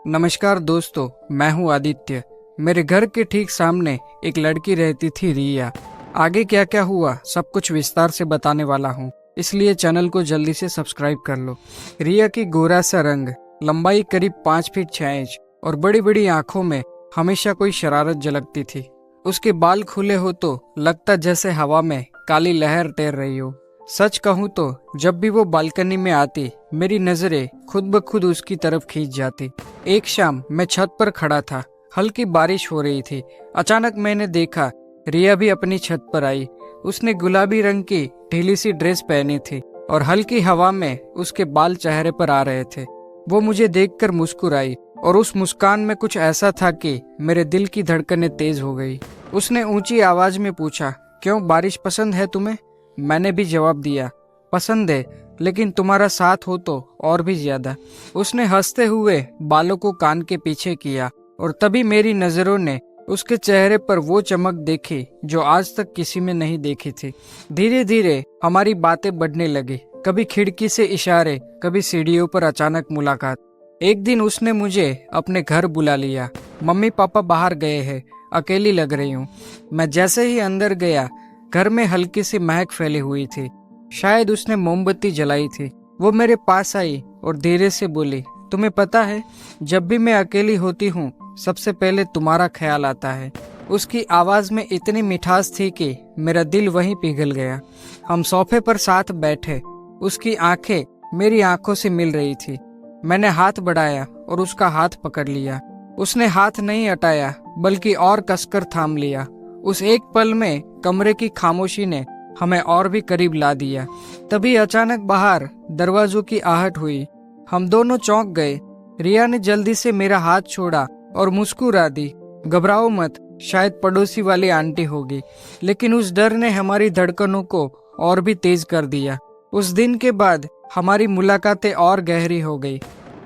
नमस्कार दोस्तों, मैं हूं आदित्य। मेरे घर के ठीक सामने एक लड़की रहती थी, रिया। आगे क्या क्या हुआ सब कुछ विस्तार से बताने वाला हूं, इसलिए चैनल को जल्दी से सब्सक्राइब कर लो। रिया की गोरा सा रंग, लंबाई करीब 5 फीट 6 इंच और बड़ी बड़ी आंखों में हमेशा कोई शरारत झलकती थी। उसके बाल खुले हो तो लगता जैसे हवा में काली लहर तैर रही हो। सच कहूँ तो जब भी वो बालकनी में आती, मेरी नजरें खुद ब खुद उसकी तरफ खींच जाती। एक शाम मैं छत पर खड़ा था, हल्की बारिश हो रही थी। अचानक मैंने देखा रिया भी अपनी छत पर आई। उसने गुलाबी रंग की ढीली सी ड्रेस पहनी थी और हल्की हवा में उसके बाल चेहरे पर आ रहे थे। वो मुझे देखकर मुस्कुराई और उस मुस्कान में कुछ ऐसा था कि मेरे दिल की धड़कनें तेज हो गई। उसने ऊंची आवाज में पूछा, क्यों, बारिश पसंद है तुम्हें? मैंने भी जवाब दिया, पसंद है, लेकिन तुम्हारा साथ हो तो और भी ज्यादा। उसने हंसते हुए बालों को कान के पीछे किया और तभी मेरी नजरों ने उसके चेहरे पर वो चमक देखी जो आज तक किसी में नहीं देखी थी। धीरे धीरे हमारी बातें बढ़ने लगी, कभी खिड़की से इशारे, कभी सीढ़ियों पर अचानक मुलाकात। एक दिन उसने मुझे अपने घर बुला लिया। मम्मी पापा बाहर गए हैं, अकेली लग रही हूँ। मैं जैसे ही अंदर गया, घर में हल्की सी महक फैली हुई थी। शायद उसने मोमबत्ती जलाई थी। वो मेरे पास आई और धीरे से बोली, तुम्हें पता है, जब भी मैं अकेली होती हूँ सबसे पहले तुम्हारा ख्याल आता है। उसकी आवाज में इतनी मिठास थी कि मेरा दिल वहीं पिघल गया। हम सोफे पर साथ बैठे, उसकी आंखें मेरी आंखों से मिल रही थी। मैंने हाथ बढ़ाया और उसका हाथ पकड़ लिया। उसने हाथ नहीं हटाया बल्कि और कसकर थाम लिया। उस एक पल में कमरे की खामोशी ने हमें और भी करीब ला दिया। तभी अचानक बाहर दरवाजों की आहट हुई। हम दोनों चौंक गए। रिया ने जल्दी से मेरा हाथ छोड़ा और मुस्कुरा दी, घबराओ मत, शायद पड़ोसी वाली आंटी होगी। लेकिन उस डर ने हमारी धड़कनों को और भी तेज कर दिया। उस दिन के बाद हमारी मुलाकातें और गहरी हो गई।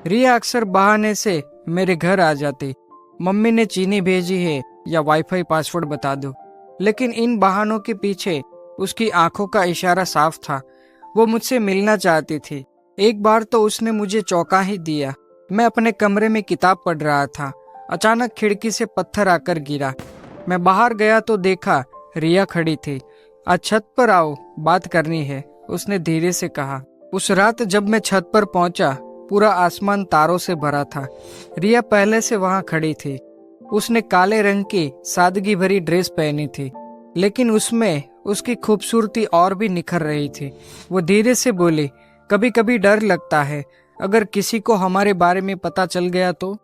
रिया अक्सर बहाने से मेरे घर आ जाती, मम्मी ने चीनी भेजी है या वाईफाई पासवर्ड बता दो। लेकिन इन बहानों के पीछे उसकी आंखों का इशारा साफ था, वो मुझसे मिलना चाहती थी। एक बार तो उसने मुझे चौंका ही दिया। मैं अपने कमरे में किताब पढ़ रहा था, अचानक खिड़की से पत्थर आकर गिरा। मैं बाहर गया तो देखा रिया खड़ी थी। आज छत पर आओ, बात करनी है, उसने धीरे से कहा। उस रात जब मैं छत पर पहुंचा, पूरा आसमान तारों से भरा था। रिया पहले से वहां खड़ी थी। उसने काले रंग की सादगी भरी ड्रेस पहनी थी, लेकिन उसमें उसकी खूबसूरती और भी निखर रही थी। वो धीरे से बोली, कभी कभी डर लगता है, अगर किसी को हमारे बारे में पता चल गया तो?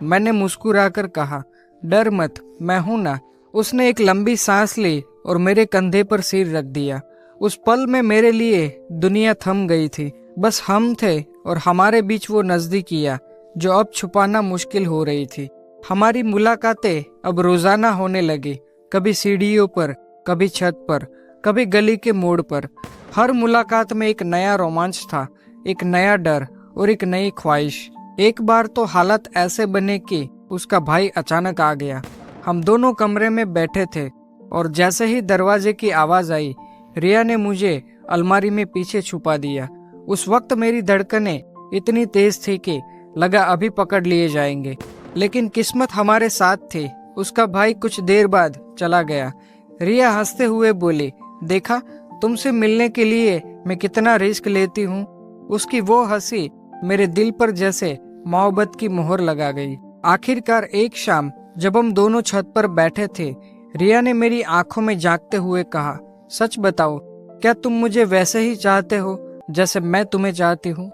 मैंने मुस्कुराकर कहा, डर मत, मैं हूं ना। उसने एक लंबी सांस ली और मेरे कंधे पर सिर रख दिया। उस पल में मेरे लिए दुनिया थम गई थी। बस हम थे और हमारे बीच वो नजदीकियां जो अब छुपाना मुश्किल हो रही थी। हमारी मुलाकातें अब रोजाना होने लगी, कभी सीढ़ियों पर, कभी छत पर, कभी गली के मोड़ पर। हर मुलाकात में एक नया रोमांच था, एक नया डर और एक नई ख्वाहिश। एक बार तो हालात ऐसे बने कि उसका भाई अचानक आ गया। हम दोनों कमरे में बैठे थे और जैसे ही दरवाजे की आवाज आई, रिया ने मुझे अलमारी में पीछे छुपा दिया। उस वक्त मेरी धड़कनें इतनी तेज थी कि लगा अभी पकड़ लिए जाएंगे। लेकिन किस्मत हमारे साथ थी, उसका भाई कुछ देर बाद चला गया। रिया हंसते हुए बोली, देखा, तुमसे मिलने के लिए मैं कितना रिस्क लेती हूँ। उसकी वो हंसी मेरे दिल पर जैसे मोहब्बत की मोहर लगा गई। आखिरकार एक शाम जब हम दोनों छत पर बैठे थे, रिया ने मेरी आंखों में झांकते हुए कहा, सच बताओ, क्या तुम मुझे वैसे ही चाहते हो जैसे मैं तुम्हें चाहती हूँ?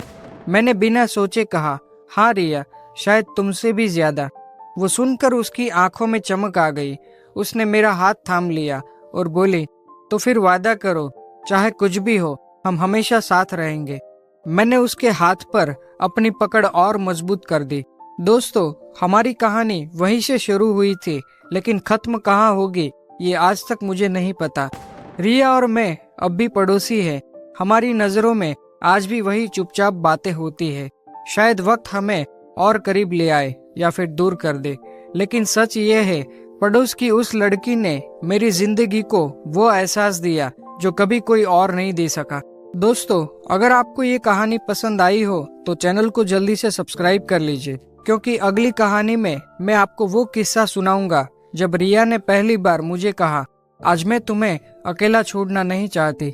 मैंने बिना सोचे कहा, हाँ रिया, शायद तुमसे भी ज्यादा। वो सुनकर उसकी आंखों में चमक आ गई। उसने मेरा हाथ थाम लिया और बोली, तो फिर वादा करो, चाहे कुछ भी हो, हम हमेशा साथ रहेंगे। मैंने उसके हाथ पर अपनी पकड़ और मजबूत कर दी। दोस्तों, हमारी कहानी वहीं से शुरू हुई थी, लेकिन खत्म कहाँ होगी ये आज तक मुझे नहीं पता। रिया और मैं अब भी पड़ोसी हैं। हमारी नजरों में आज भी वही चुपचाप बातें होती है। शायद वक्त हमें और करीब ले आए या फिर दूर कर दे, लेकिन सच ये है, पड़ोस की उस लड़की ने मेरी जिंदगी को वो एहसास दिया जो कभी कोई और नहीं दे सका। दोस्तों, अगर आपको ये कहानी पसंद आई हो तो चैनल को जल्दी से सब्सक्राइब कर लीजिए, क्योंकि अगली कहानी में मैं आपको वो किस्सा सुनाऊंगा जब रिया ने पहली बार मुझे कहा, आज मैं तुम्हें अकेला छोड़ना नहीं चाहती।